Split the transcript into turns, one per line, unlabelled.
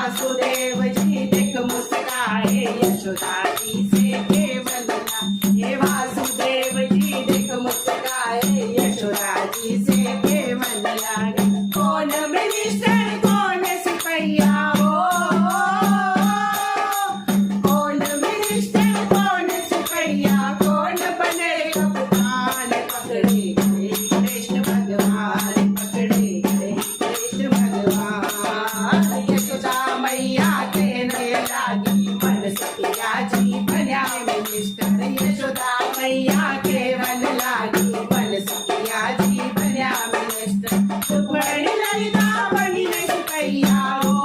वासुदेव जी देख मुस्काए यशोदा जी से केवल हे वासुदेव जी देख मुस्काए यशोदा जी से केवल लागे कौन मिनिस्टर कौन सिपैया हो कौन मिनिस्टर कौन सिपैया कौन बने कप्तान पकड़े गए कृष्ण भगवान पकड़े गए कृष्ण भगवान यशोदा मैया कहने लागी मन सखिया जी बन्या मिनिस्टर यशोदा मैया केवल लागी मन सखिया जी बन्या मिनिस्टर बड़ी ललिता बनी सिपैया हो